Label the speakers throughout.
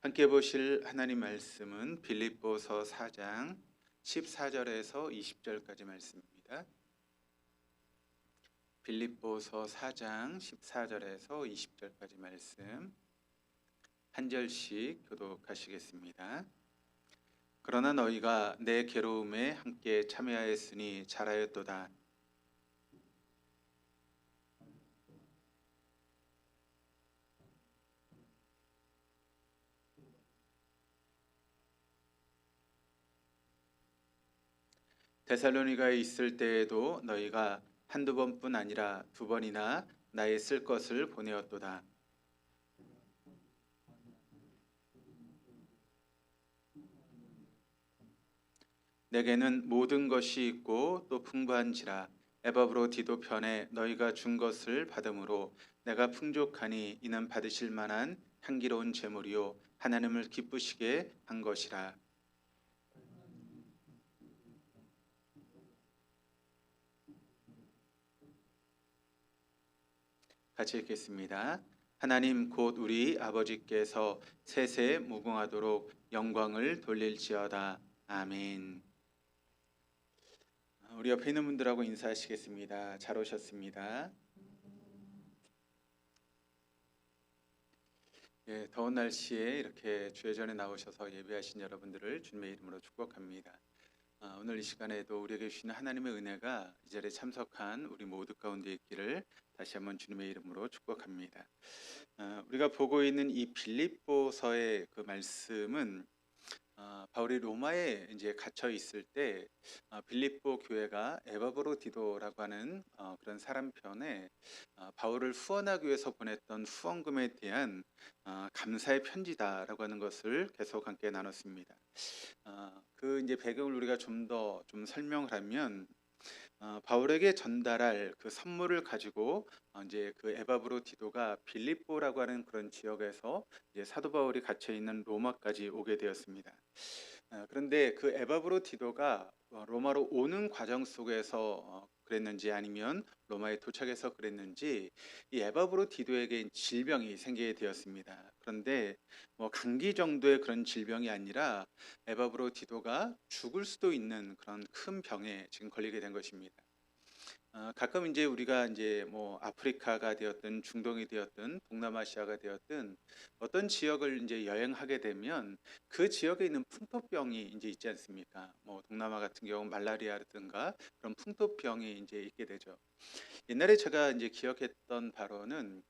Speaker 1: 함께 보실 하나님 말씀은 빌립보서 4장 14절에서 20절까지 말씀입니다. 빌립보서 4장 14절에서 20절까지 말씀 한 절씩 교독하시겠습니다. 그러나 너희가 내 괴로움에 함께 참여하였으니 잘하였도다. 데살로니가에 있을 때에도 너희가 한두 번뿐 아니라 두 번이나 나의 쓸 것을 보내었도다. 내게는 모든 것이 있고 또 풍부한지라 에바브로디도 편에 너희가 준 것을 받음으로 내가 풍족하니 이는 받으실 만한 향기로운 제물이요 하나님을 기쁘시게 한 것이라. 같이 읽겠습니다. 하나님 곧 우리 아버지께서 세세 무궁하도록 영광을 돌릴지어다. 아멘. 우리 옆에 있는 분들하고 인사하시겠습니다. 잘 오셨습니다. 더운 날씨에 이렇게 주회전에 나오셔서 예배하신 여러분들을 주님의 이름으로 축복합니다. 오늘 이 시간에도 우리에게 주시는 하나님의 은혜가 이 자리에 참석한 우리 모두 가운데 있기를 다시 한번 주님의 이름으로 축복합니다. 우리가 보고 있는 이 빌립보서의 그 말씀은 바울이 로마에 이제 갇혀 있을 때 빌립보 교회가 에바브로디도라고 하는 그런 사람 편에 바울을 후원하기 위해서 보냈던 후원금에 대한 감사의 편지다라고 하는 것을 계속 함께 나눴습니다. 그 이제 배경을 우리가 좀 더 설명을 하면 바울에게 전달할 그 선물을 가지고 이제 그 에바브로디도가 빌립보라고 하는 그런 지역에서 이제 사도 바울이 갇혀 있는 로마까지 오게 되었습니다. 그런데 그 에바브로디도가 로마로 오는 과정 속에서 그랬는지 아니면 로마에 도착해서 그랬는지 이 에바브로디도에게 질병이 생기게 되었습니다. 그런데 뭐 감기 정도의 그런 질병이 아니라 에바브로디도가 죽을 수도 있는 그런 큰 병에 지금 걸리게 된 것입니다. 가끔 이제 우리가 이제 뭐 아프리카가 되었든 중동이 되었든 동남아시아가 되었든 어떤 지역을 이제 여행하게 되면 그 지역에 있는 풍토병이 이제 있지 않습니까? 뭐 동남아 같은 경우 말라리아라든가 그런 풍토병이 이제 있게 되죠. 옛날에 제가 이제 기억했던 바로는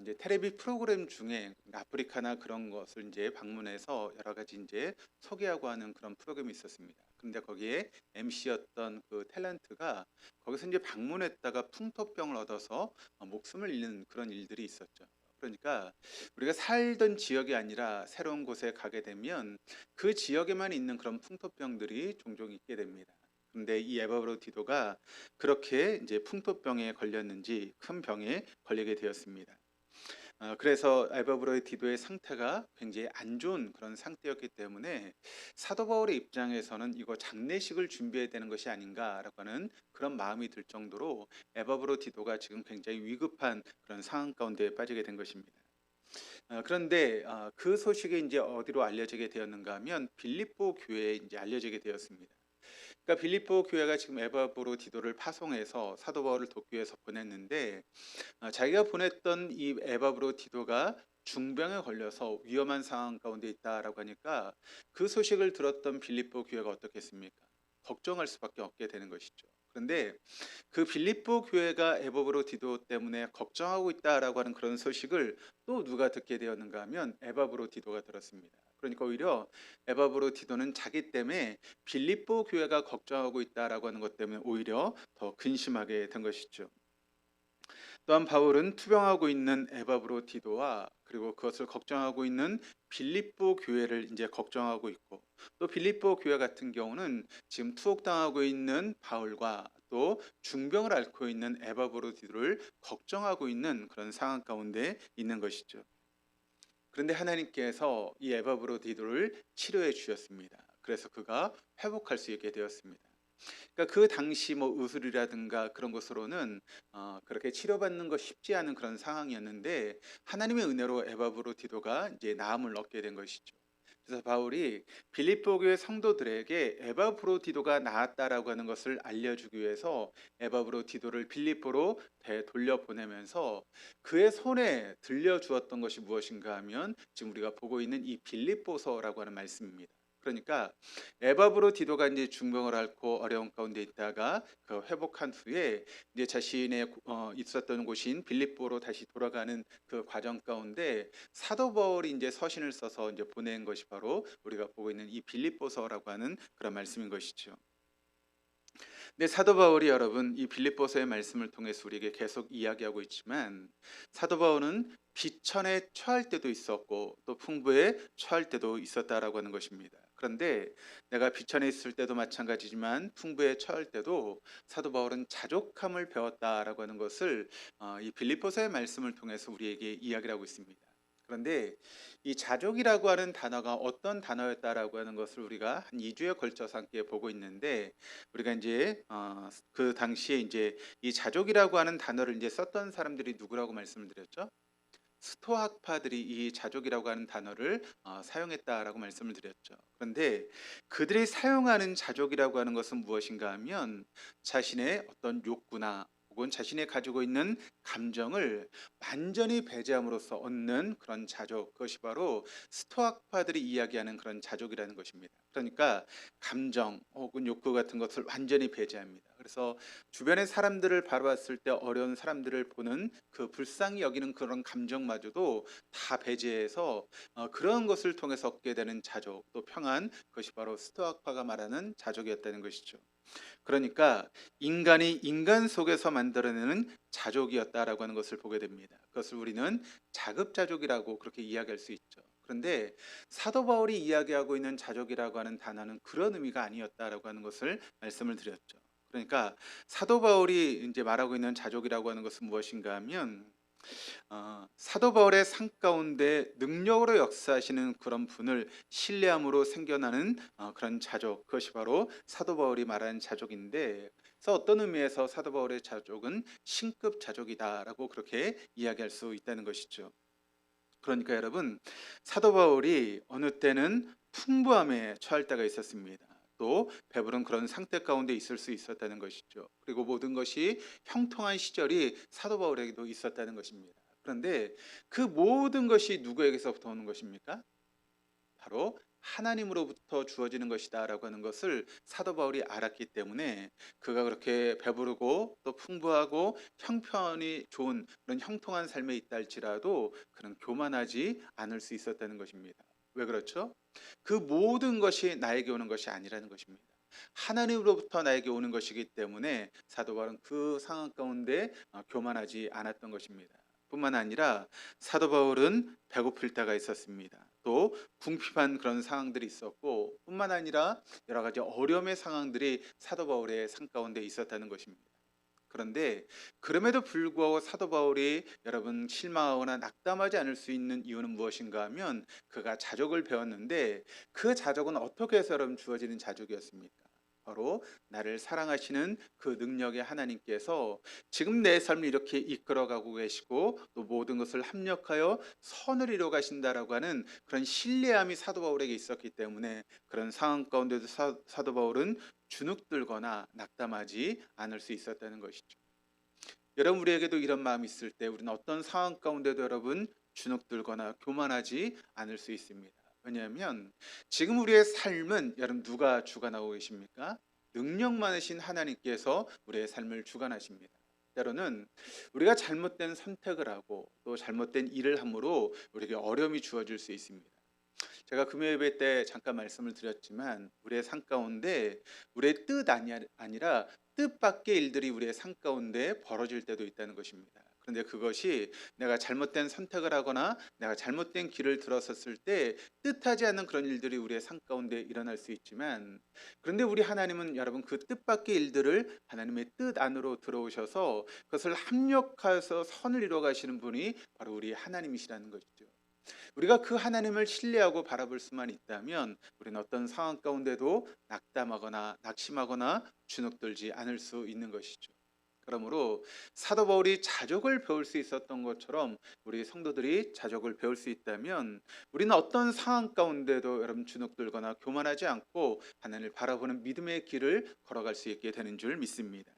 Speaker 1: 이제 텔레비 프로그램 중에 아프리카나 그런 것을 이제 방문해서 여러 가지 이제 소개하고 하는 그런 프로그램이 있었습니다. 근데 거기에 MC였던 그 탤런트가 거기서 이제 방문했다가 풍토병을 얻어서 목숨을 잃는 그런 일들이 있었죠. 그러니까 우리가 살던 지역이 아니라 새로운 곳에 가게 되면 그 지역에만 있는 그런 풍토병들이 종종 있게 됩니다. 근데 이 에바브로디도가 그렇게 이제 풍토병에 걸렸는지 큰 병에 걸리게 되었습니다. 그래서 에바브로디도의 상태가 굉장히 안 좋은 그런 상태였기 때문에 사도 바울의 입장에서는 이거 장례식을 준비해야 되는 것이 아닌가라고 하는 그런 마음이 들 정도로 에바브로디도가 지금 굉장히 위급한 그런 상황 가운데 빠지게 된 것입니다. 그런데 그 소식이 이제 어디로 알려지게 되었는가 하면 빌립보 교회에 이제 알려지게 되었습니다. 그러니까 빌립보 교회가 지금 에바브로디도를 파송해서 사도 바울을 돕기 위해서 보냈는데 자기가 보냈던 이 에바브로디도가 중병에 걸려서 위험한 상황 가운데 있다라고 하니까 그 소식을 들었던 빌립보 교회가 어떻겠습니까? 걱정할 수밖에 없게 되는 것이죠. 그런데 그 빌립보 교회가 에바브로디도 때문에 걱정하고 있다라고 하는 그런 소식을 또 누가 듣게 되었는가 하면 에바브로디도가 들었습니다. 그러니까 오히려 에바브로디도는 자기 때문에 빌립보 교회가 걱정하고 있다라고 하는 것 때문에 오히려 더 근심하게 된 것이죠. 또한 바울은 투병하고 있는 에바브로디도와 그리고 그것을 걱정하고 있는 빌립보 교회를 이제 걱정하고 있고, 또 빌립보 교회 같은 경우는 지금 투옥당하고 있는 바울과 또 중병을 앓고 있는 에바브로디도를 걱정하고 있는 그런 상황 가운데 있는 것이죠. 그런데 하나님께서 이 에바브로디도를 치료해 주셨습니다. 그래서 그가 회복할 수 있게 되었습니다. 그러니까 그 당시 뭐 의술이라든가 그런 것으로는 그렇게 치료받는 거 쉽지 않은 그런 상황이었는데 하나님의 은혜로 에바브로디도가 이제 나음을 얻게 된 것이죠. 그래서 바울이 빌립보 교회 성도들에게 에바브로디도가 나았다라고 하는 것을 알려주기 위해서 에바브로디도를 빌립보로 돌려보내면서 그의 손에 들려주었던 것이 무엇인가 하면 지금 우리가 보고 있는 이 빌립보서라고 하는 말씀입니다. 그러니까 에바브로디도가 이제 중병을 앓고 어려운 가운데 있다가 그 회복한 후에 이제 자신의 있었던 곳인 빌립보로 다시 돌아가는 그 과정 가운데 사도 바울이 이제 서신을 써서 이제 보낸 것이 바로 우리가 보고 있는 이 빌립보서라고 하는 그런 말씀인 것이죠. 네, 사도 바울이 여러분 이 빌립보서의 말씀을 통해서 우리에게 계속 이야기하고 있지만 사도 바울은 비천에 처할 때도 있었고 또 풍부에 처할 때도 있었다라고 하는 것입니다. 그런데 내가 비천에 있을 때도 마찬가지지만 풍부에 처할 때도 사도 바울은 자족함을 배웠다라고 하는 것을 이 빌립보서의 말씀을 통해서 우리에게 이야기를 하고 있습니다. 그런데 이 자족이라고 하는 단어가 어떤 단어였다라고 하는 것을 우리가 한 2주에 걸쳐서 함께 보고 있는데 우리가 이제 그 당시에 이제 이 자족이라고 하는 단어를 이제 썼던 사람들이 누구라고 말씀을 드렸죠? 스토아파들이 이 자족이라고 하는 단어를 사용했다라고 말씀을 드렸죠. 그런데 그들이 사용하는 자족이라고 하는 것은 무엇인가 하면 자신의 어떤 욕구나 혹은 자신이 가지고 있는 감정을 완전히 배제함으로써 얻는 그런 자족, 그것이 바로 스토아파들이 이야기하는 그런 자족이라는 것입니다. 그러니까 감정 혹은 욕구 같은 것을 완전히 배제합니다. 그래서 주변의 사람들을 바라봤을 때 어려운 사람들을 보는 그 불쌍히 여기는 그런 감정마저도 다 배제해서 그런 것을 통해서 얻게 되는 자족, 또 평안, 그것이 바로 스토아파가 말하는 자족이었다는 것이죠. 그러니까 인간이 인간 속에서 만들어내는 자족이었다라고 하는 것을 보게 됩니다. 그것을 우리는 자급자족이라고 그렇게 이야기할 수 있죠. 그런데 사도 바울이 이야기하고 있는 자족이라고 하는 단어는 그런 의미가 아니었다라고 하는 것을 말씀을 드렸죠. 그러니까 사도 바울이 이제 말하고 있는 자족이라고 하는 것은 무엇인가 하면 사도 바울의 삶 가운데 능력으로 역사하시는 그런 분을 신뢰함으로 생겨나는 그런 자족, 그것이 바로 사도 바울이 말하는 자족인데, 그래서 어떤 의미에서 사도 바울의 자족은 신급 자족이다라고 그렇게 이야기할 수 있다는 것이죠. 그러니까 여러분, 사도 바울이 어느 때는 풍부함에 처할 때가 있었습니다. 또 배부른 그런 상태 가운데 있을 수 있었다는 것이죠. 그리고 모든 것이 형통한 시절이 사도 바울에게도 있었다는 것입니다. 그런데 그 모든 것이 누구에게서부터 오는 것입니까? 바로 하나님으로부터 주어지는 것이다라고 하는 것을 사도 바울이 알았기 때문에 그가 그렇게 배부르고 또 풍부하고 형편이 좋은 그런 형통한 삶에 있다 할지라도 그는 교만하지 않을 수 있었다는 것입니다. 왜 그렇죠? 그 모든 것이 나에게 오는 것이 아니라는 것입니다. 하나님으로부터 나에게 오는 것이기 때문에 사도 바울은 그 상황 가운데 교만하지 않았던 것입니다. 뿐만 아니라 사도 바울은 배고플 때가 있었습니다. 또 궁핍한 그런 상황들이 있었고 뿐만 아니라 여러 가지 어려움의 상황들이 사도 바울의 삶 가운데 있었다는 것입니다. 그런데 그럼에도 불구하고 사도 바울이 여러분 실망하거나 낙담하지 않을 수 있는 이유는 무엇인가 하면 그가 자족을 배웠는데 그 자족은 어떻게 해서 여러분 주어지는 자족이었습니까? 바로 나를 사랑하시는 그 능력의 하나님께서 지금 내 삶을 이렇게 이끌어가고 계시고 또 모든 것을 합력하여 선을 이루어 가신다라고 하는 그런 신뢰함이 사도 바울에게 있었기 때문에 그런 상황 가운데도 사도 바울은 주눅들거나 낙담하지 않을 수 있었다는 것이죠. 여러분 우리에게도 이런 마음이 있을 때 우리는 어떤 상황 가운데도 여러분 주눅들거나 교만하지 않을 수 있습니다. 왜냐하면 지금 우리의 삶은 여러분 누가 주관하고 계십니까? 능력 많으신 하나님께서 우리의 삶을 주관하십니다. 때로는 우리가 잘못된 선택을 하고 또 잘못된 일을 함으로 우리에게 어려움이 주어질 수 있습니다. 제가 금요 예배 때 잠깐 말씀을 드렸지만 우리의 삶 가운데 우리의 뜻 아니라 뜻밖의 일들이 우리의 삶 가운데 벌어질 때도 있다는 것입니다. 그런데 그것이 내가 잘못된 선택을 하거나 내가 잘못된 길을 들어섰을 때 뜻하지 않은 그런 일들이 우리의 삶 가운데 일어날 수 있지만 그런데 우리 하나님은 여러분 그 뜻밖의 일들을 하나님의 뜻 안으로 들어오셔서 그것을 합력해서 선을 이루어 가시는 분이 바로 우리 하나님이시라는 것이죠. 우리가 그 하나님을 신뢰하고 바라볼 수만 있다면 우리는 어떤 상황 가운데도 낙담하거나 낙심하거나 주눅들지 않을 수 있는 것이죠. 그러므로 사도 바울이 자족을 배울 수 있었던 것처럼 우리 성도들이 자족을 배울 수 있다면 우리는 어떤 상황 가운데도 여러분 주눅들거나 교만하지 않고 하나님을 바라보는 믿음의 길을 걸어갈 수 있게 되는 줄 믿습니다.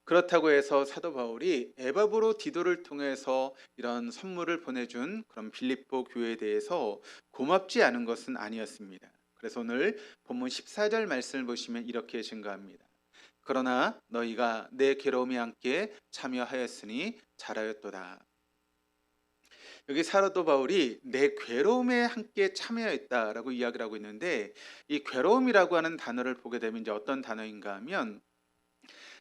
Speaker 1: 그렇다고 해서 사도 바울이 에바브로 디도를 통해서 이런 선물을 보내준 그런 빌립보 교회에 대해서 고맙지 않은 것은 아니었습니다. 그래서 오늘 본문 14절 말씀을 보시면 이렇게 증가합니다. 그러나 너희가 내 괴로움에 함께 참여하였으니 잘하였도다. 여기 사도 바울이 내 괴로움에 함께 참여했다라고 이야기를 하고 있는데, 이 괴로움이라고 하는 단어를 보게 되면 이제 어떤 단어인가 하면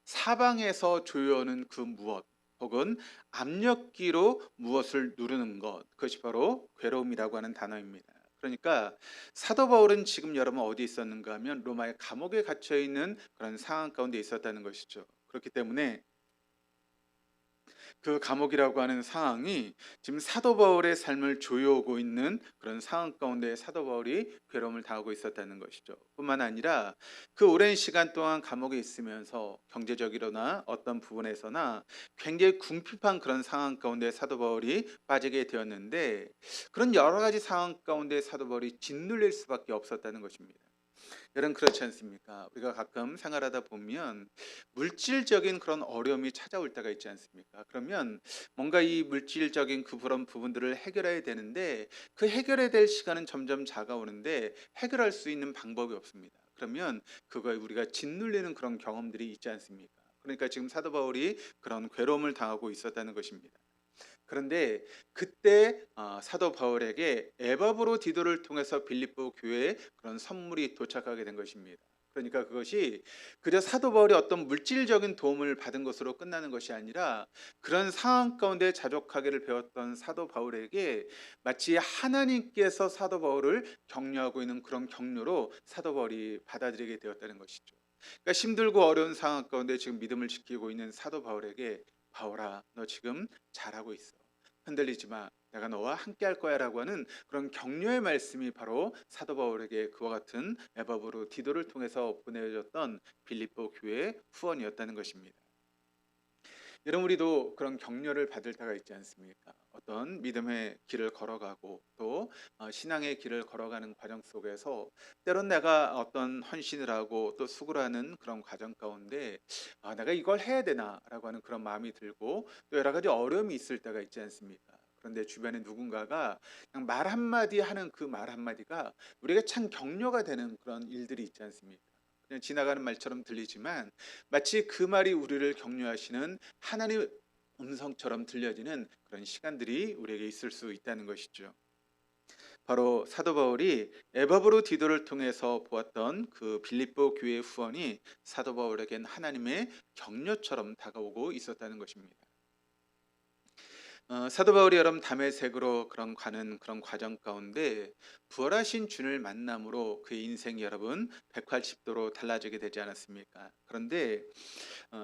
Speaker 1: 사방에서 조여오는 그 무엇 혹은 압력기로 무엇을 누르는 것, 그것이 바로 괴로움이라고 하는 단어입니다. 그러니까 사도 바울은 지금 여러분 어디 있었는가 하면 로마의 감옥에 갇혀 있는 그런 상황 가운데 있었다는 것이죠. 그렇기 때문에 그 감옥이라고 하는 상황이 지금 사도 바울의 삶을 조여오고 있는 그런 상황 가운데 사도 바울이 괴로움을 당하고 있었다는 것이죠. 뿐만 아니라 그 오랜 시간 동안 감옥에 있으면서 경제적이거나 어떤 부분에서나 굉장히 궁핍한 그런 상황 가운데 사도 바울이 빠지게 되었는데, 그런 여러 가지 상황 가운데 사도 바울이 짓눌릴 수밖에 없었다는 것입니다. 여러분 그렇지 않습니까? 우리가 가끔 생활하다 보면 물질적인 그런 어려움이 찾아올 때가 있지 않습니까? 그러면 뭔가 이 물질적인 그런 부분들을 해결해야 되는데 그 해결해야 될 시간은 점점 다가오는데 해결할 수 있는 방법이 없습니다. 그러면 그거에 우리가 짓눌리는 그런 경험들이 있지 않습니까? 그러니까 지금 사도 바울이 그런 괴로움을 당하고 있었다는 것입니다. 그런데 그때 사도 바울에게 에바브로 디도를 통해서 빌립보 교회에 그런 선물이 도착하게 된 것입니다. 그러니까 그것이 그저 사도 바울이 어떤 물질적인 도움을 받은 것으로 끝나는 것이 아니라 그런 상황 가운데 자족하기를 배웠던 사도 바울에게 마치 하나님께서 사도 바울을 격려하고 있는 그런 격려로 사도 바울이 받아들이게 되었다는 것이죠. 그러니까 힘들고 어려운 상황 가운데 지금 믿음을 지키고 있는 사도 바울에게, 바울아, 너 지금 잘하고 있어. 흔들리지 마. 내가 너와 함께 할 거야라고 하는 그런 격려의 말씀이 바로 사도 바울에게 그와 같은 에바브로 디도를 통해서 보내졌던 빌립보 교회의 후원이었다는 것입니다. 여러분 우리도 그런 격려를 받을 때가 있지 않습니까? 어떤 믿음의 길을 걸어가고 또 신앙의 길을 걸어가는 과정 속에서 때론 내가 어떤 헌신을 하고 또 수고를 하는 그런 과정 가운데 내가 이걸 해야 되나라고 하는 그런 마음이 들고 또 여러 가지 어려움이 있을 때가 있지 않습니까? 그런데 주변에 누군가가 그냥 말 한마디 하는 그 말 한마디가 우리가 참 격려가 되는 그런 일들이 있지 않습니까? 그냥 지나가는 말처럼 들리지만 마치 그 말이 우리를 격려하시는 하나님의 음성처럼 들려지는 그런 시간들이 우리에게 있을 수 있다는 것이죠. 바로 사도 바울이 에바브로 디도를 통해서 보았던 그 빌립보 교회의 후원이 사도 바울에겐 하나님의 격려처럼 다가오고 있었다는 것입니다. 사도 바울이 여러분 다메섹으로 가는 그런 과정 가운데 부활하신 주를 만남으로 그의 인생이 여러분 180도로 달라지게 되지 않았습니까? 그런데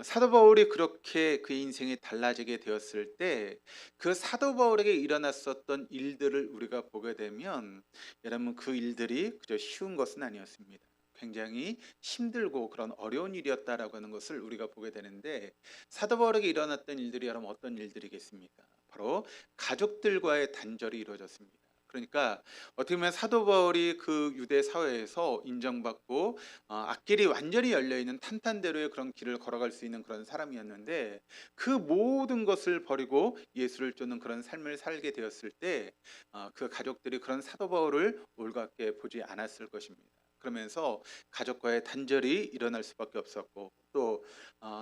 Speaker 1: 사도 바울이 그렇게 그의 인생이 달라지게 되었을 때 그 사도 바울에게 일어났었던 일들을 우리가 보게 되면 여러분 그 일들이 그저 쉬운 것은 아니었습니다. 굉장히 힘들고 그런 어려운 일이었다라고 하는 것을 우리가 보게 되는데, 사도 바울에게 일어났던 일들이 여러분 어떤 일들이겠습니까? 바로 가족들과의 단절이 이루어졌습니다. 그러니까 어떻게 보면 사도 바울이 그 유대 사회에서 인정받고 앞길이 완전히 열려 있는 탄탄대로의 그런 길을 걸어갈 수 있는 그런 사람이었는데 그 모든 것을 버리고 예수를 쫓는 그런 삶을 살게 되었을 때 그 가족들이 그런 사도 바울을 올갑게 보지 않았을 것입니다. 그러면서 가족과의 단절이 일어날 수밖에 없었고 또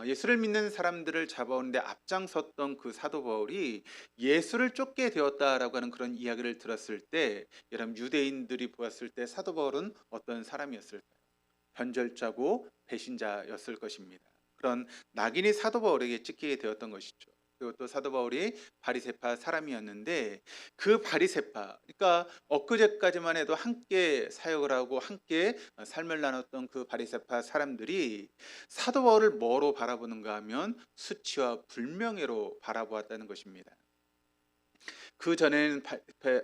Speaker 1: 예수를 믿는 사람들을 잡아오는데 앞장섰던 그 사도 바울이 예수를 쫓게 되었다라고 하는 그런 이야기를 들었을 때 여러분 유대인들이 보았을 때 사도 바울은 어떤 사람이었을까요? 변절자고 배신자였을 것입니다. 그런 낙인이 사도 바울에게 찍히게 되었던 것이죠. 그리고 또 사도 바울이 바리새파 사람이었는데 그 바리새파, 그러니까 엊그제까지만 해도 함께 사역을 하고 함께 삶을 나눴던 그 바리새파 사람들이 사도 바울을 뭐로 바라보는가 하면 수치와 불명예로 바라보았다는 것입니다. 그 전에는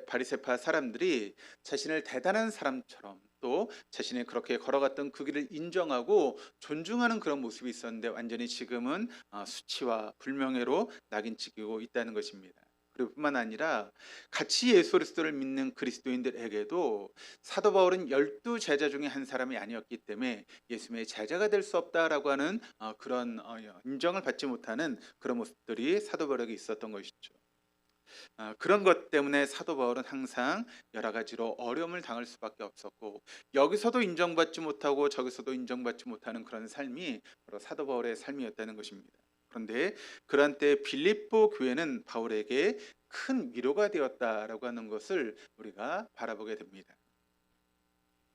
Speaker 1: 바리새파 사람들이 자신을 대단한 사람처럼 또 자신이 그렇게 걸어갔던 그 길을 인정하고 존중하는 그런 모습이 있었는데 완전히 지금은 수치와 불명예로 낙인 찍히고 있다는 것입니다. 그리고 뿐만 아니라 같이 예수 그리스도를 믿는 그리스도인들에게도 사도 바울은 12 제자 중에 한 사람이 아니었기 때문에 예수님의 제자가 될 수 없다라고 하는 그런 인정을 받지 못하는 그런 모습들이 사도 바울에게 있었던 것이죠. 그런 것 때문에 사도 바울은 항상 여러 가지로 어려움을 당할 수밖에 없었고 여기서도 인정받지 못하고 저기서도 인정받지 못하는 그런 삶이 바로 사도 바울의 삶이었다는 것입니다. 그런데 그런 때 빌립보 교회는 바울에게 큰 위로가 되었다라고 하는 것을 우리가 바라보게 됩니다.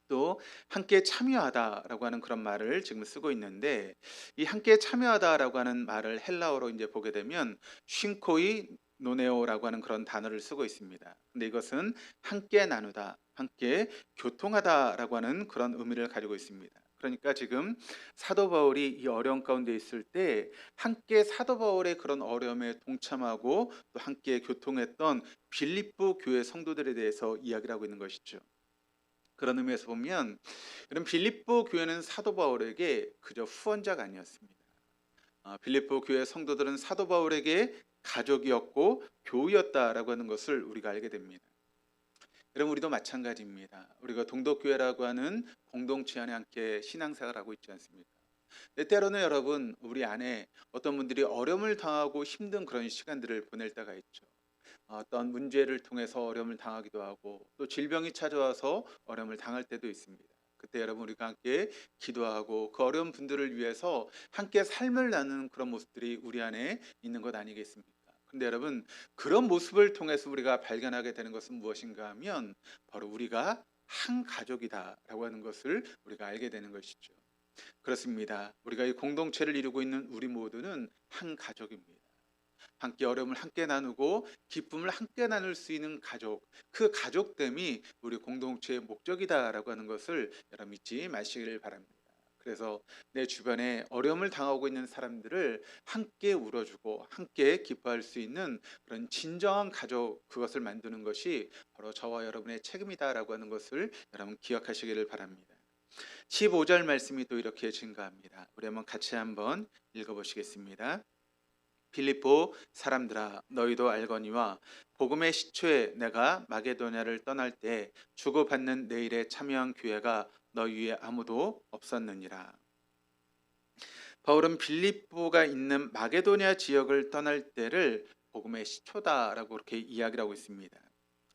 Speaker 1: 또 함께 참여하다라고 하는 그런 말을 지금 쓰고 있는데 이 함께 참여하다라고 하는 말을 헬라어로 이제 보게 되면 쉰코이 노네오라고 하는 그런 단어를 쓰고 있습니다. 근데 이것은 함께 나누다, 함께 교통하다라고 하는 그런 의미를 가지고 있습니다. 그러니까 지금 사도 바울이 이 어려움 가운데 있을 때 함께 사도 바울의 그런 어려움에 동참하고 또 함께 교통했던 빌립보 교회 성도들에 대해서 이야기를 하고 있는 것이죠. 그런 의미에서 보면 이런 빌립보 교회는 사도 바울에게 그저 후원자가 아니었습니다. 빌립보 교회 성도들은 사도 바울에게 가족이었고 교우였다라고 하는 것을 우리가 알게 됩니다. 여러분 우리도 마찬가지입니다. 우리가 동덕교회라고 하는 공동체 안에 함께 신앙생활을 하고 있지 않습니까? 때로는 여러분 우리 안에 어떤 분들이 어려움을 당하고 힘든 그런 시간들을 보낼 때가 있죠. 어떤 문제를 통해서 어려움을 당하기도 하고 또 질병이 찾아와서 어려움을 당할 때도 있습니다. 그때 여러분 우리가 함께 기도하고 그 어려운 분들을 위해서 함께 삶을 나누는 그런 모습들이 우리 안에 있는 것 아니겠습니까? 근데 여러분 그런 모습을 통해서 우리가 발견하게 되는 것은 무엇인가 하면 바로 우리가 한 가족이다라고 하는 것을 우리가 알게 되는 것이죠. 그렇습니다. 우리가 이 공동체를 이루고 있는 우리 모두는 한 가족입니다. 함께 어려움을 함께 나누고 기쁨을 함께 나눌 수 있는 가족, 그 가족됨이 우리 공동체의 목적이다라고 하는 것을 여러분 잊지 마시기를 바랍니다. 그래서 내 주변에 어려움을 당하고 있는 사람들을 함께 울어주고 함께 기뻐할 수 있는 그런 진정한 가족, 그것을 만드는 것이 바로 저와 여러분의 책임이다라고 하는 것을 여러분 기억하시기를 바랍니다. 15절 말씀이 또 이렇게 증가합니다. 우리 같이 한번 읽어보시겠습니다. 빌립보 사람들아 너희도 알거니와 복음의 시초에 내가 마게도냐를 떠날 때 주고받는 내 일에 참여한 교회가 너희 위에 아무도 없었느니라. 바울은 빌립보가 있는 마게도냐 지역을 떠날 때를 복음의 시초다라고 그렇게 이야기를 하고 있습니다.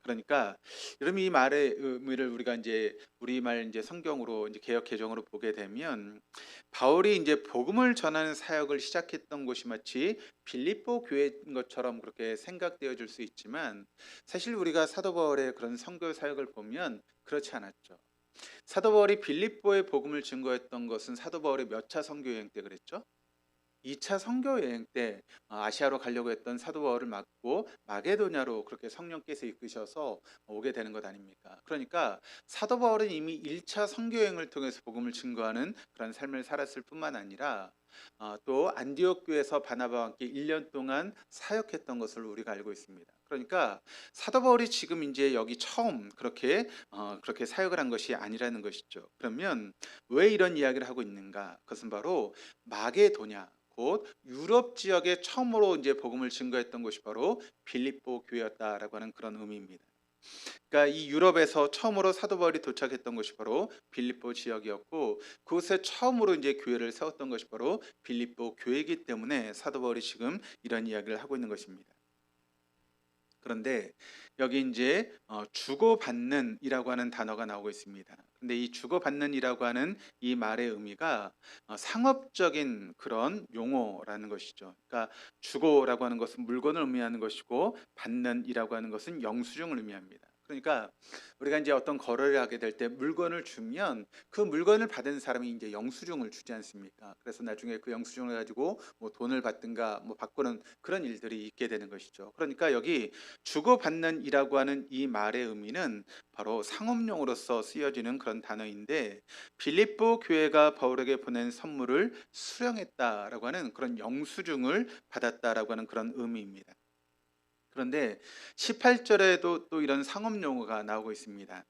Speaker 1: 그러니까 여러분 이 말의 의미를 우리가 이제 우리말 이제 성경으로 이제 개역 개정으로 보게 되면 바울이 이제 복음을 전하는 사역을 시작했던 곳이 마치 빌립보 교회인 것처럼 그렇게 생각되어질 수 있지만 사실 우리가 사도 바울의 그런 선교 사역을 보면 그렇지 않았죠. 사도 바울이 빌립보의 복음을 증거했던 것은 사도 바울의 몇 차 선교 여행 때 그랬죠? 2차 선교 여행 때 아시아로 가려고 했던 사도 바울을 막고 마게도냐로 그렇게 성령께서 이끄셔서 오게 되는 것 아닙니까? 그러니까 사도 바울은 이미 1차 선교 여행을 통해서 복음을 증거하는 그런 삶을 살았을 뿐만 아니라 또 안디옥 교회에서 바나바와 함께 1년 동안 사역했던 것을 우리가 알고 있습니다. 그러니까 사도 바울이 지금 이제 여기 처음 그렇게 사역을 한 것이 아니라는 것이죠. 그러면 왜 이런 이야기를 하고 있는가? 그것은 바로 마게도냐 곧 유럽 지역에 처음으로 이제 복음을 증거했던 곳이 바로 빌립보 교회였다라고 하는 그런 의미입니다. 그러니까 이 유럽에서 처음으로 사도 바울이 도착했던 곳이 바로 빌립보 지역이었고 그곳에 처음으로 이제 교회를 세웠던 것이 바로 빌립보 교회이기 때문에 사도 바울이 지금 이런 이야기를 하고 있는 것입니다. 그런데 여기 이제 주고받는이라고 하는 단어가 나오고 있습니다. 근데 이 주고받는이라고 하는 이 말의 의미가 상업적인 그런 용어라는 것이죠. 그러니까 주고라고 하는 것은 물건을 의미하는 것이고 받는이라고 하는 것은 영수증을 의미합니다. 그러니까 우리가 이제 어떤 거래를 하게 될 때 물건을 주면 그 물건을 받은 사람이 이제 영수증을 주지 않습니까? 그래서 나중에 그 영수증을 가지고 뭐 돈을 받든가 뭐 바꾸는 그런 일들이 있게 되는 것이죠. 그러니까 여기 주고받는이라고 하는 이 말의 의미는 바로 상업용으로서 쓰여지는 그런 단어인데 빌립보 교회가 바울에게 보낸 선물을 수령했다라고 하는 그런 영수증을 받았다라고 하는 그런 의미입니다. 그런데 18절에도 또 이런 상업 용어가 나오고 있습니다.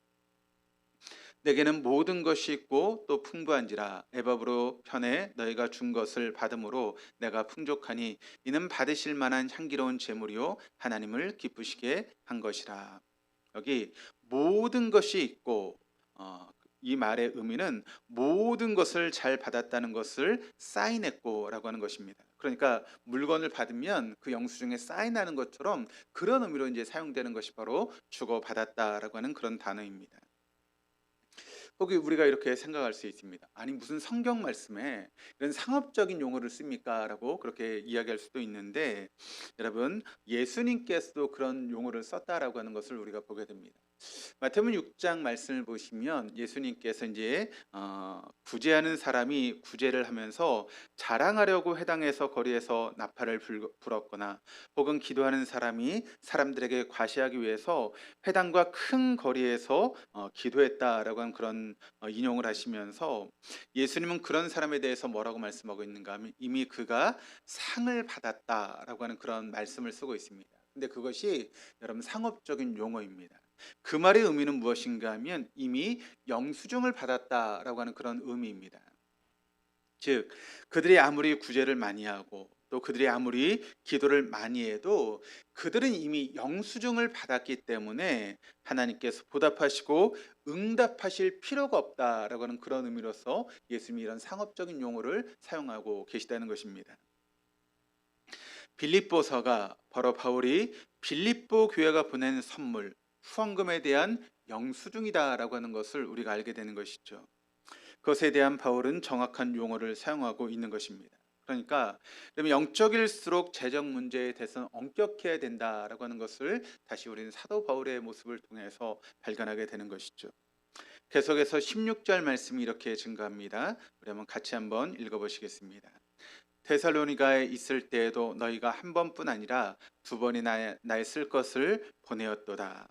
Speaker 1: 내게는 모든 것이 있고 또 풍부한지라 애법으로 편에 너희가 준 것을 받음으로 내가 풍족하니 이는 받으실 만한 향기로운 제물이요 하나님을 기쁘시게 한 것이라. 여기 모든 것이 있고 이 말의 의미는 모든 것을 잘 받았다는 것을 사인했고라고 하는 것입니다. 그러니까 물건을 받으면 그 영수증에 사인하는 것처럼 그런 의미로 이제 사용되는 것이 바로 주고 받았다라고 하는 그런 단어입니다. 혹시 우리가 이렇게 생각할 수 있습니다. 아니 무슨 성경 말씀에 이런 상업적인 용어를 씁니까? 라고 그렇게 이야기할 수도 있는데 여러분 예수님께서도 그런 용어를 썼다라고 하는 것을 우리가 보게 됩니다. 마태복음 6장 말씀을 보시면 예수님께서 이제 구제하는 사람이 구제를 하면서 자랑하려고 회당에서 거리에서 나팔을 불었거나 혹은 기도하는 사람이 사람들에게 과시하기 위해서 회당과 큰 거리에서 기도했다라고 하는 그런 인용을 하시면서 예수님은 그런 사람에 대해서 뭐라고 말씀하고 있는가 하면 이미 그가 상을 받았다라고 하는 그런 말씀을 쓰고 있습니다. 근데 그것이 여러분 상업적인 용어입니다. 그 말의 의미는 무엇인가 하면 이미 영수증을 받았다라고 하는 그런 의미입니다. 즉 그들이 아무리 구제를 많이 하고 또 그들이 아무리 기도를 많이 해도 그들은 이미 영수증을 받았기 때문에 하나님께서 보답하시고 응답하실 필요가 없다라고 하는 그런 의미로서 예수님이 이런 상업적인 용어를 사용하고 계시다는 것입니다. 빌립보서가 바로 바울이 빌립보 교회가 보낸 선물 후원금에 대한 영수증이다라고 하는 것을 우리가 알게 되는 것이죠. 그것에 대한 바울은 정확한 용어를 사용하고 있는 것입니다. 그러니까 그러면 영적일수록 재정 문제에 대해서는 엄격해야 된다라고 하는 것을 다시 우리는 사도 바울의 모습을 통해서 발견하게 되는 것이죠. 계속해서 16절 말씀이 이렇게 증가합니다. 우리 한번 같이 한번 읽어보시겠습니다. 데살로니가에 있을 때에도 너희가 한 번뿐 아니라 두 번이나 나의 쓸 것을 보내었도다.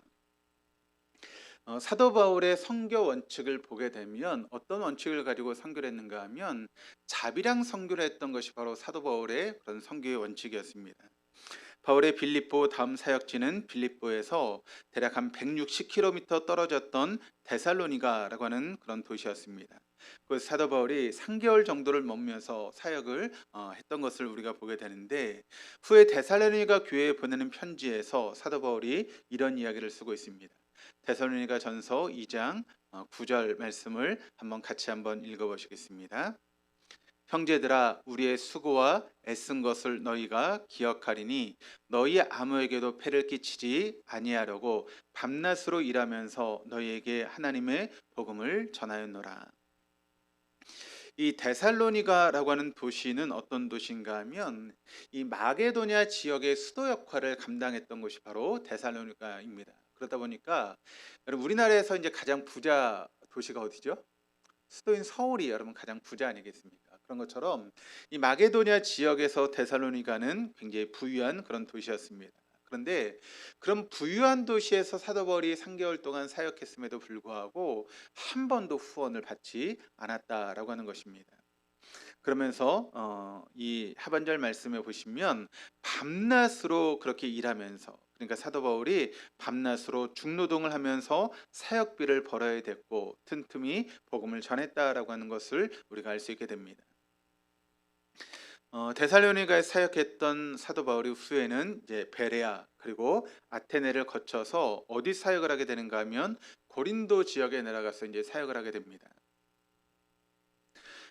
Speaker 1: 사도 바울의 선교 원칙을 보게 되면 어떤 원칙을 가지고 선교를 했는가 하면 자비랑 선교를 했던 것이 바로 사도 바울의 그런 선교의 원칙이었습니다. 바울의 빌립보 다음 사역지는 빌립보에서 대략 한 160km 떨어졌던 데살로니가라고 하는 그런 도시였습니다. 그 사도 바울이 3개월 정도를 머무면서 사역을 했던 것을 우리가 보게 되는데 후에 데살로니가 교회에 보내는 편지에서 사도 바울이 이런 이야기를 쓰고 있습니다. 데살로니가 전서 2장 9절 말씀을 같이 한번 읽어보시겠습니다. 형제들아 우리의 수고와 애쓴 것을 너희가 기억하리니 너희 아무에게도 폐를 끼치지 아니하려고 밤낮으로 일하면서 너희에게 하나님의 복음을 전하였노라. 이 데살로니가라고 하는 도시는 어떤 도시인가 하면 이 마게도냐 지역의 수도 역할을 감당했던 곳이 바로 데살로니가입니다. 그러다 보니까 여러분 우리나라에서 이제 가장 부자 도시가 어디죠? 수도인 서울이 여러분 가장 부자 아니겠습니까? 그런 것처럼 이 마게도냐 지역에서 데살로니가는 굉장히 부유한 그런 도시였습니다. 그런데 그런 부유한 도시에서 사도 바울이 3개월 동안 사역했음에도 불구하고 한 번도 후원을 받지 않았다라고 하는 것입니다. 그러면서 이 하반절 말씀에 보시면 밤낮으로 그렇게 일하면서 그러니까 사도 바울이 밤낮으로 중노동을 하면서 사역비를 벌어야 됐고 틈틈이 복음을 전했다라고 하는 것을 우리가 알 수 있게 됩니다. 데살로니가에 사역했던 사도 바울이 후에는 이제 베레아 그리고 아테네를 거쳐서 어디 사역을 하게 되는가 하면 고린도 지역에 내려가서 이제 사역을 하게 됩니다.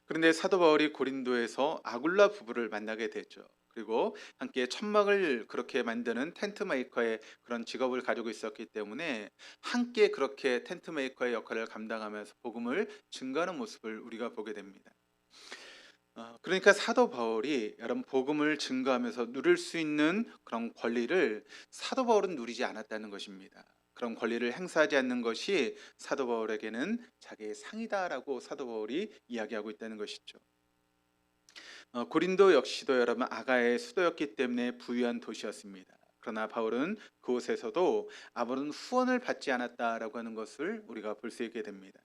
Speaker 1: 그런데 사도 바울이 고린도에서 아굴라 부부를 만나게 됐죠. 그리고 함께 천막을 그렇게 만드는 텐트 메이커의 그런 직업을 가지고 있었기 때문에 함께 그렇게 텐트 메이커의 역할을 감당하면서 복음을 증거하는 모습을 우리가 보게 됩니다. 그러니까 사도 바울이 여러분 복음을 증거하면서 누릴 수 있는 그런 권리를 사도 바울은 누리지 않았다는 것입니다. 그런 권리를 행사하지 않는 것이 사도 바울에게는 자기의 상이다라고 사도 바울이 이야기하고 있다는 것이죠. 고린도 역시도 여러분 아가의 수도였기 때문에 부유한 도시였습니다. 그러나 바울은 그곳에서도 아무런 후원을 받지 않았다라고 하는 것을 우리가 볼 수 있게 됩니다.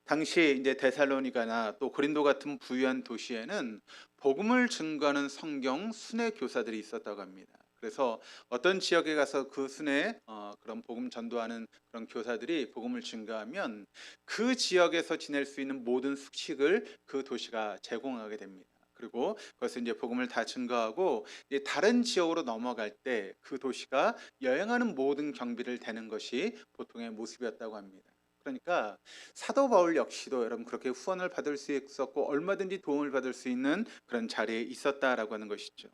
Speaker 1: 당시 이제 데살로니가나 또 고린도 같은 부유한 도시에는 복음을 증거하는 성경 순회 교사들이 있었다고 합니다. 그래서 어떤 지역에 가서 그 순회 그런 복음 전도하는 그런 교사들이 복음을 증거하면 그 지역에서 지낼 수 있는 모든 숙식을 그 도시가 제공하게 됩니다. 그리고 그것을 이제 복음을 다 증거하고 이제 다른 지역으로 넘어갈 때 그 도시가 여행하는 모든 경비를 대는 것이 보통의 모습이었다고 합니다. 그러니까 사도 바울 역시도 여러분 그렇게 후원을 받을 수 있었고 얼마든지 도움을 받을 수 있는 그런 자리에 있었다라고 하는 것이죠.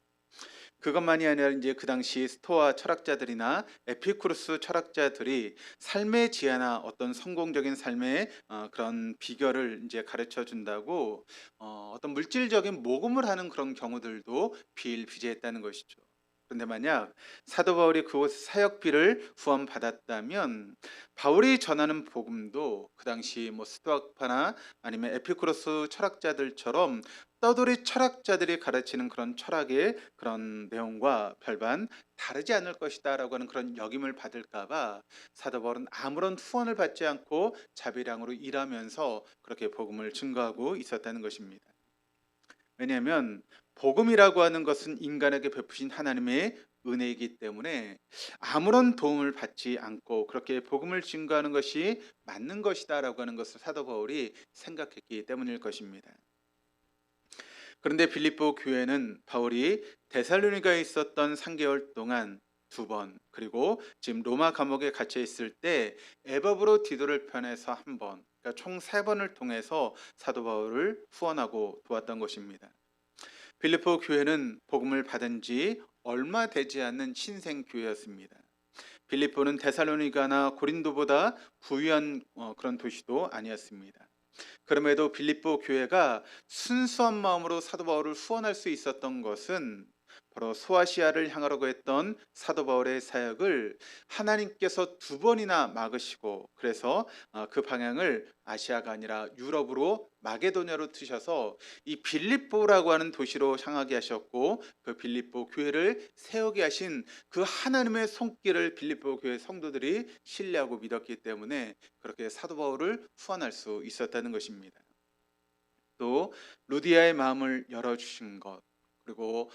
Speaker 1: 그것만이 아니라 이제 그 당시 스토아 철학자들이나 에피쿠르스 철학자들이 삶의 지혜나 어떤 성공적인 삶의 그런 비결을 이제 가르쳐 준다고 어떤 물질적인 모금을 하는 그런 경우들도 비일비재했다는 것이죠. 그런데 만약 사도 바울이 그곳 사역비를 후원받았다면 바울이 전하는 복음도 그 당시 뭐 스토아파나 아니면 에피쿠로스 철학자들처럼 떠돌이 철학자들이 가르치는 그런 철학의 그런 내용과 별반 다르지 않을 것이다라고 하는 그런 역임을 받을까봐 사도 바울은 아무런 후원을 받지 않고 자비량으로 일하면서 그렇게 복음을 증거하고 있었다는 것입니다. 왜냐하면 복음이라고 하는 것은 인간에게 베푸신 하나님의 은혜이기 때문에 아무런 도움을 받지 않고 그렇게 복음을 증거하는 것이 맞는 것이다라고 하는 것을 사도 바울이 생각했기 때문일 것입니다. 그런데 빌립보 교회는 바울이 데살로니가에 있었던 3개월 동안 2번, 그리고 지금 로마 감옥에 갇혀 있을 때 애법으로 디도를 편해서 1번, 그러니까 총 3번을 통해서 사도 바울을 후원하고 도왔던 것입니다. 빌립보 교회는 복음을 받은 지 얼마 되지 않는 신생 교회였습니다. 빌립보는 데살로니가나 고린도보다 부유한 그런 도시도 아니었습니다. 그럼에도 빌립보 교회가 순수한 마음으로 사도 바울을 후원할 수 있었던 것은 바로 소아시아를 향하려고 했던 사도 바울의 사역을 하나님께서 2번이나 막으시고, 그래서 그 방향을 아시아가 아니라 유럽으로 마게도냐로 트셔서 이 빌립보라고 하는 도시로 향하게 하셨고, 그 빌립보 교회를 세우게 하신 그 하나님의 손길을 빌립보 교회 성도들이 신뢰하고 믿었기 때문에 그렇게 사도 바울을 후원할 수 있었다는 것입니다. 또 루디아의 마음을 열어주신 것, 그리고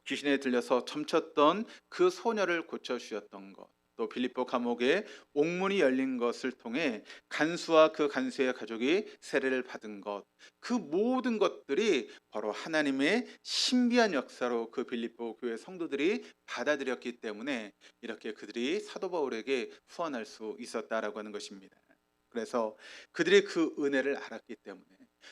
Speaker 1: 귀신에 들려서 점쳤던 그 소녀를 고쳐주셨던 것, 또 빌립보 감옥에 옥문이 열린 것을 통해 간수와 그 간수의 가족이 세례를 받은 것, 그 모든 것들이 바로 하나님의 신비한 역사로 그 빌립보 교회 성도들이 받아들였기 때문에 이렇게 그들이 사도 바울에게 후원할 수 있었다라고 하는 것입니다. 그래서 그들이 그 은혜를 알았기 때문에,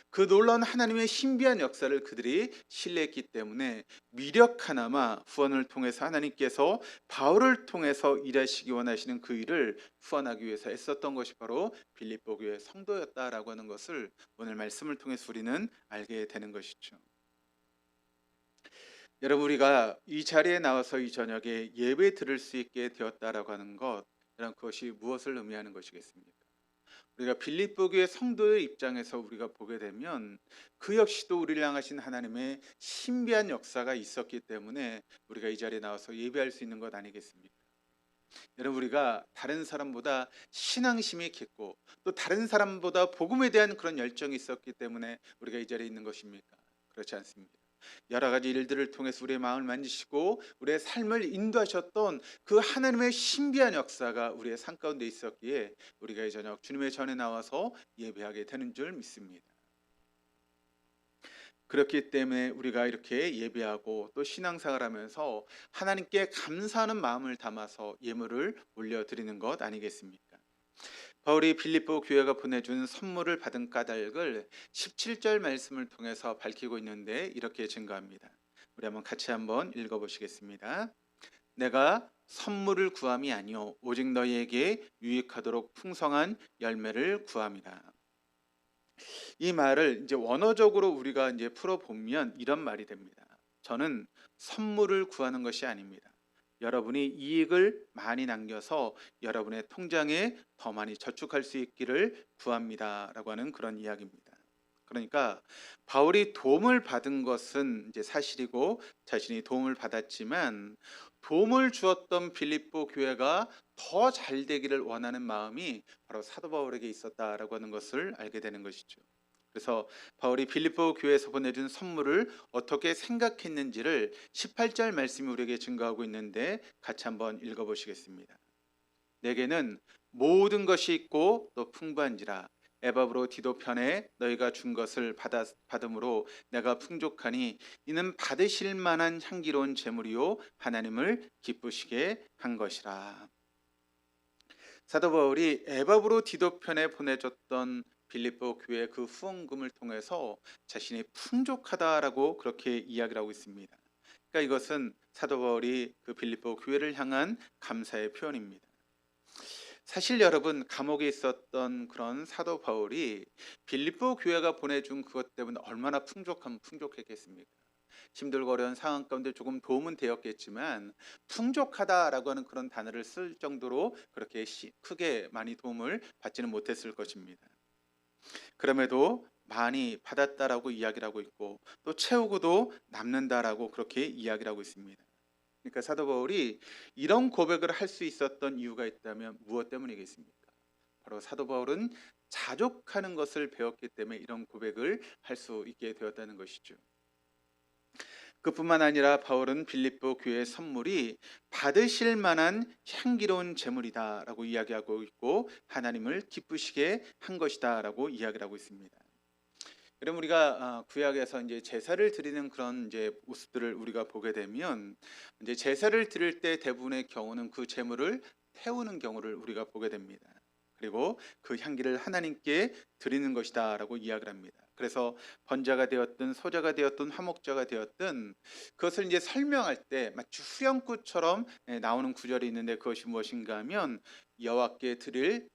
Speaker 1: 그 놀라운 하나님의 신비한 역사를 그들이 신뢰했기 때문에 미력 하나마 후원을 통해서 하나님께서 바울을 통해서 일하시기 원하시는 그 일을 후원하기 위해서 애썼던 것이 바로 빌립보 교회 성도였다라고 하는 것을 오늘 말씀을 통해서 우리는 알게 되는 것이죠. 여러분, 우리가 이 자리에 나와서 이 저녁에 예배 드릴 수 있게 되었다라고 하는 것, 이런 그것이 무엇을 의미하는 것이겠습니까? 우리가 빌립보 교회 성도의 입장에서 우리가 보게 되면 그 역시도 우리를 향하신 하나님의 신비한 역사가 있었기 때문에 우리가 이 자리에 나와서 예배할 수 있는 것 아니겠습니까? 여러분, 우리가 다른 사람보다 신앙심이 깊고 또 다른 사람보다 복음에 대한 그런 열정이 있었기 때문에 우리가 이 자리에 있는 것입니까? 그렇지 않습니다. 여러 가지 일들을 통해서 우리의 마음을 만지시고 우리의 삶을 인도하셨던 그 하나님의 신비한 역사가 우리의 삶 가운데 있었기에 우리가 이 저녁 주님의 전에 나와서 예배하게 되는 줄 믿습니다. 그렇기 때문에 우리가 이렇게 예배하고 또 신앙생활 하면서 하나님께 감사하는 마음을 담아서 예물을 올려드리는 것 아니겠습니까? 바울이 빌립보 교회가 보내준 선물을 받은 까닭을 17절 말씀을 통해서 밝히고 있는데 이렇게 증거합니다. 우리 한번 읽어보시겠습니다. 내가 선물을 구함이 아니요 오직 너희에게 유익하도록 풍성한 열매를 구함이라. 이 말을 이제 원어적으로 우리가 이제 풀어보면 이런 말이 됩니다. 저는 선물을 구하는 것이 아닙니다. 여러분이 이익을 많이 남겨서 여러분의 통장에 더 많이 저축할 수 있기를 구합니다라고 하는 그런 이야기입니다. 그러니까 바울이 도움을 받은 것은 이제 사실이고 자신이 도움을 받았지만 도움을 주었던 빌립보 교회가 더 잘 되기를 원하는 마음이 바로 사도 바울에게 있었다라고 하는 것을 알게 되는 것이죠. 그래서 바울이 빌립보 교회에서 보내준 선물을 어떻게 생각했는지를 18절 말씀이 우리에게 증거하고 있는데 같이 한번 읽어보시겠습니다. 내게는 모든 것이 있고 또 풍부한지라 에바브로 디도 편에 너희가 준 것을 받음으로 내가 풍족하니 이는 받으실 만한 향기로운 제물이요 하나님을 기쁘시게 한 것이라. 사도 바울이 에바브로 디도 편에 보내줬던 빌립보 교회 그 후원금을 통해서 자신이 풍족하다라고 그렇게 이야기를 하고 있습니다. 그러니까 이것은 사도 바울이 그 빌립보 교회를 향한 감사의 표현입니다. 사실 여러분, 감옥에 있었던 그런 사도 바울이 빌립보 교회가 보내준 그것 때문에 얼마나 풍족했겠습니까? 힘들고 어려운 상황 가운데 조금 도움은 되었겠지만 풍족하다라고 하는 그런 단어를 쓸 정도로 그렇게 크게 많이 도움을 받지는 못했을 것입니다. 그럼에도 많이 받았다라고 이야기를 하고 있고 또 채우고도 남는다라고 그렇게 이야기를 하고 있습니다. 그러니까 사도 바울이 이런 고백을 할 수 있었던 이유가 있다면 무엇 때문이겠습니까? 바로 사도 바울은 자족하는 것을 배웠기 때문에 이런 고백을 할 수 있게 되었다는 것이죠. 그뿐만 아니라 바울은 빌립보 교회의 선물이 받으실 만한 향기로운 제물이다라고 이야기하고 있고 하나님을 기쁘시게 한 것이다라고 이야기를 하고 있습니다. 그럼 우리가 구약에서 이제 제사를 드리는 그런 이제 모습들을 우리가 보게 되면 이제 제사를 드릴 때 대부분의 경우는 그 제물을 태우는 경우를 우리가 보게 됩니다. 그리고 그 향기를 하나님께 드리는 것이다라고 이야기를 합니다. 그래서 번제가 되었든 소제가 되었든 화목제가 되었든 그것을 이제 설명할 때 마치 후렴구처럼 나오는 구절이 있는데 그것이 무엇인가 하면 여호와께 드릴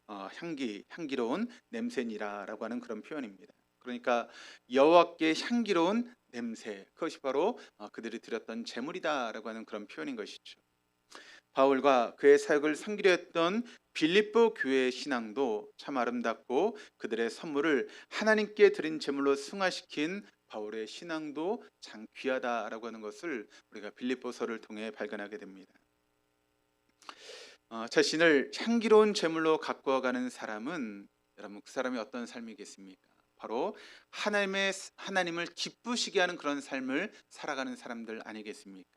Speaker 1: 향기로운 냄새니라라고 하는 그런 표현입니다. 그러니까 여호와께 향기로운 냄새, 그것이 바로 그들이 드렸던 제물이다라고 하는 그런 표현인 것이죠. 바울과 그의 사역을 섬기려 했던 빌립보 교회의 신앙도 참 아름답고 그들의 선물을 하나님께 드린 제물로 승화시킨 바울의 신앙도 참 귀하다라고 하는 것을 우리가 빌립보서를 통해 발견하게 됩니다. 자신을 향기로운 제물로 가꾸어가는 사람은 여러분 그 사람이 어떤 삶이겠습니까? 바로 하나님을 기쁘시게 하는 그런 삶을 살아가는 사람들 아니겠습니까?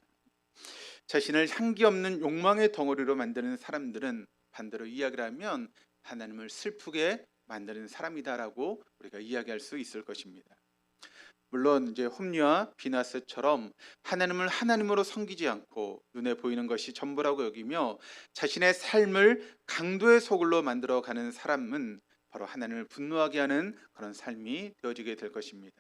Speaker 1: 자신을 향기 없는 욕망의 덩어리로 만드는 사람들은 반대로 이야기를 하면 하나님을 슬프게 만드는 사람이다라고 우리가 이야기할 수 있을 것입니다. 물론 이제 홈리와 비나스처럼 하나님을 하나님으로 섬기지 않고 눈에 보이는 것이 전부라고 여기며 자신의 삶을 강도의 소굴로 만들어 가는 사람은 바로 하나님을 분노하게 하는 그런 삶이 되어지게 될 것입니다.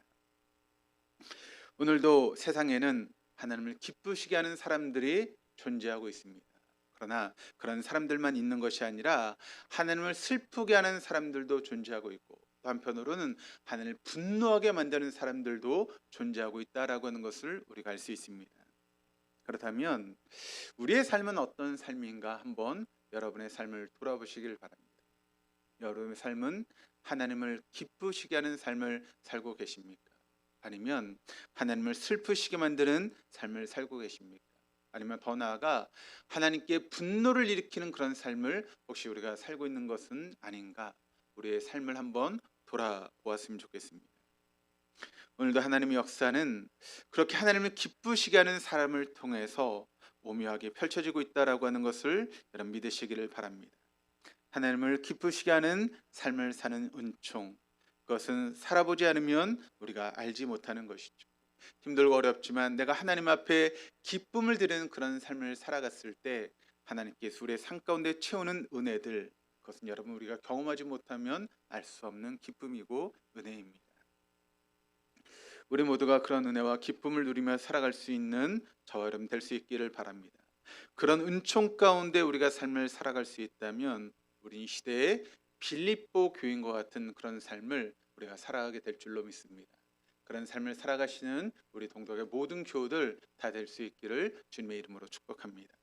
Speaker 1: 오늘도 세상에는 하나님을 기쁘시게 하는 사람들이 존재하고 있습니다. 그러나 그런 사람들만 있는 것이 아니라 하나님을 슬프게 하는 사람들도 존재하고 있고 또 한편으로는 하나님을 분노하게 만드는 사람들도 존재하고 있다라고 하는 것을 우리가 알 수 있습니다. 그렇다면 우리의 삶은 어떤 삶인가 한번 여러분의 삶을 돌아보시길 바랍니다. 여러분의 삶은 하나님을 기쁘시게 하는 삶을 살고 계십니까? 아니면 하나님을 슬프시게 만드는 삶을 살고 계십니까? 아니면 더 나아가 하나님께 분노를 일으키는 그런 삶을 혹시 우리가 살고 있는 것은 아닌가? 우리의 삶을 한번 돌아보았으면 좋겠습니다. 오늘도 하나님의 역사는 그렇게 하나님을 기쁘시게 하는 사람을 통해서 오묘하게 펼쳐지고 있다라고 하는 것을 여러분 믿으시기를 바랍니다. 하나님을 기쁘시게 하는 삶을 사는 은총, 그것은 살아보지 않으면 우리가 알지 못하는 것이죠. 힘들고 어렵지만 내가 하나님 앞에 기쁨을 드리는 그런 삶을 살아갔을 때 하나님께서 우리의 삶 가운데 채우는 은혜들, 그것은 여러분 우리가 경험하지 못하면 알 수 없는 기쁨이고 은혜입니다. 우리 모두가 그런 은혜와 기쁨을 누리며 살아갈 수 있는 저와 여러분 될 수 있기를 바랍니다. 그런 은총 가운데 우리가 삶을 살아갈 수 있다면 우리 시대의 빌립보 교인과 같은 그런 삶을 우리가 살아가게 될 줄로 믿습니다. 그런 삶을 살아가시는 우리 동덕의 모든 교우들 다 될 수 있기를 주님의 이름으로 축복합니다.